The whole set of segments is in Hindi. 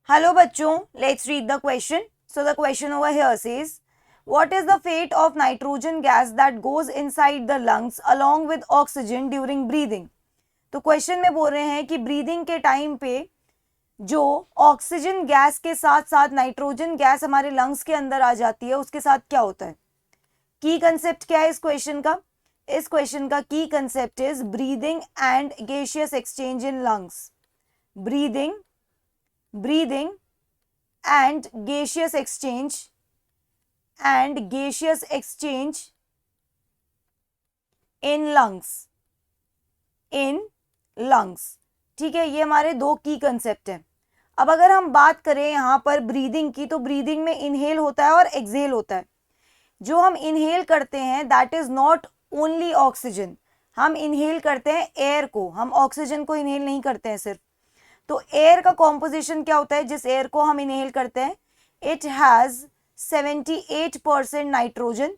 Hello bachcho, let's read the question. So the question over here says, what is the fate of nitrogen gas that goes inside the lungs along with oxygen during breathing? तो क्वेश्चन में बोल रहे हैं कि ब्रीदिंग के टाइम पे जो ऑक्सीजन गैस के साथ साथ नाइट्रोजन गैस हमारे लंग्स के अंदर आ जाती है उसके साथ क्या होता है. की कंसेप्ट क्या है इस क्वेश्चन का. इस क्वेश्चन का की concept is breathing and gaseous exchange in lungs. breathing and gaseous exchange in lungs. ठीक है, ये हमारे दो की कंसेप्ट है. अब अगर हम बात करें यहाँ पर ब्रीदिंग की, तो ब्रीदिंग में इनहेल होता है और एक्सहेल होता है. जो हम इनहेल करते हैं that is not only oxygen. हम इनहेल करते हैं एयर को, हम ऑक्सीजन को इनहेल नहीं करते हैं सिर्फ. तो एयर का कॉम्पोजिशन क्या होता है जिस एयर को हम इनहेल करते हैं. It has 78% nitrogen,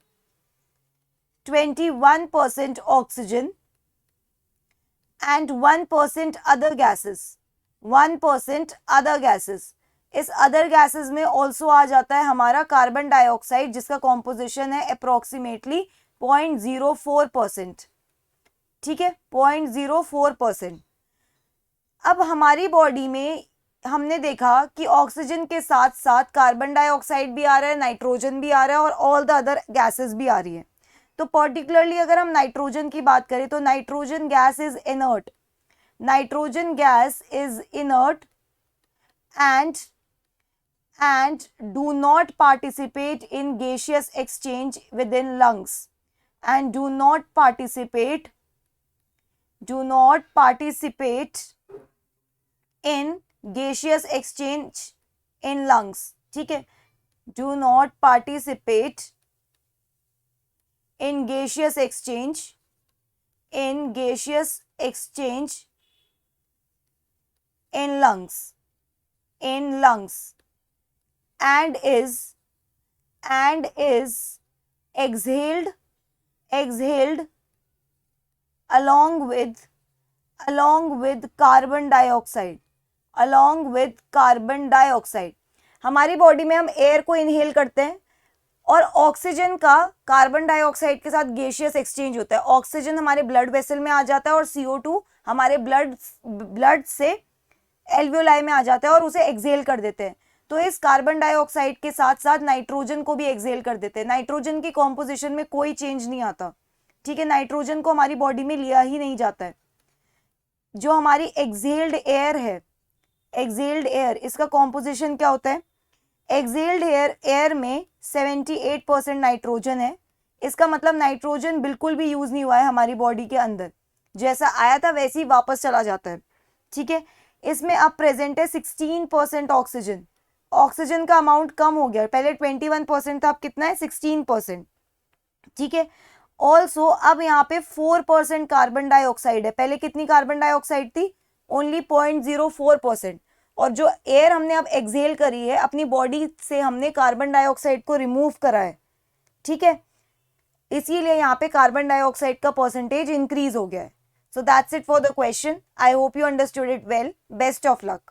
21% oxygen and 1% other gases. 1% other gases. इस अदर गैसेस में ऑल्सो आ जाता है हमारा कार्बन डाइऑक्साइड जिसका कॉम्पोजिशन है अप्रोक्सीमेटली 0.04%. ठीक है, 0.04%. अब हमारी बॉडी में हमने देखा कि ऑक्सीजन के साथ साथ कार्बन डाइऑक्साइड भी आ रहा है, नाइट्रोजन भी आ रहा है और ऑल द अदर गैसेस भी आ रही है. तो पर्टिकुलरली अगर हम नाइट्रोजन की बात करें तो nitrogen gas is inert. Nitrogen gas is inert and do not participate in gaseous exchange within lungs and do not participate in gaseous exchange in lungs. ठीक है, do not participate in gaseous exchange in lungs and is exhaled along with carbon dioxide. हमारी बॉडी में हम एयर को इनहेल करते हैं और ऑक्सीजन का कार्बन डाइऑक्साइड के साथ गैसियस एक्सचेंज होता है. ऑक्सीजन हमारे ब्लड वेसल में आ जाता है और CO2 हमारे ब्लड से एल्वियोलाई में आ जाता है और उसे एक्सहेल कर देते हैं. तो इस कार्बन डाइऑक्साइड के साथ साथ नाइट्रोजन को भी एक्सहेल कर देते हैं. नाइट्रोजन की कॉम्पोजिशन में कोई चेंज नहीं आता. ठीक है, नाइट्रोजन को हमारी बॉडी में लिया ही नहीं जाता है. जो हमारी एक्सहेल्ड एयर है, एक्सहेल्ड एयर, इसका कॉम्पोजिशन क्या होता है. एक्सहेल्ड एयर में 78% नाइट्रोजन है. इसका मतलब नाइट्रोजन बिल्कुल भी यूज नहीं हुआ है हमारी बॉडी के अंदर. जैसा आया था वैसे ही वापस चला जाता है. ठीक है, इसमें अब प्रेजेंट है 16% ऑक्सीजन. ऑक्सीजन का अमाउंट कम हो गया, पहले 21% था, अब कितना है 16%. ठीक है, ऑल्सो अब यहाँ पे 4% कार्बन डाइऑक्साइड है. पहले कितनी कार्बन डाइऑक्साइड थी, ओनली 0.04%. और जो एयर हमने अब एक्सहेल करी है अपनी बॉडी से, हमने कार्बन डाइऑक्साइड को रिमूव करा है. ठीक है, इसीलिए यहाँ पे कार्बन डाइऑक्साइड का परसेंटेज इंक्रीज हो गया है. So that's it for the question. I hope you understood it well. Best of luck.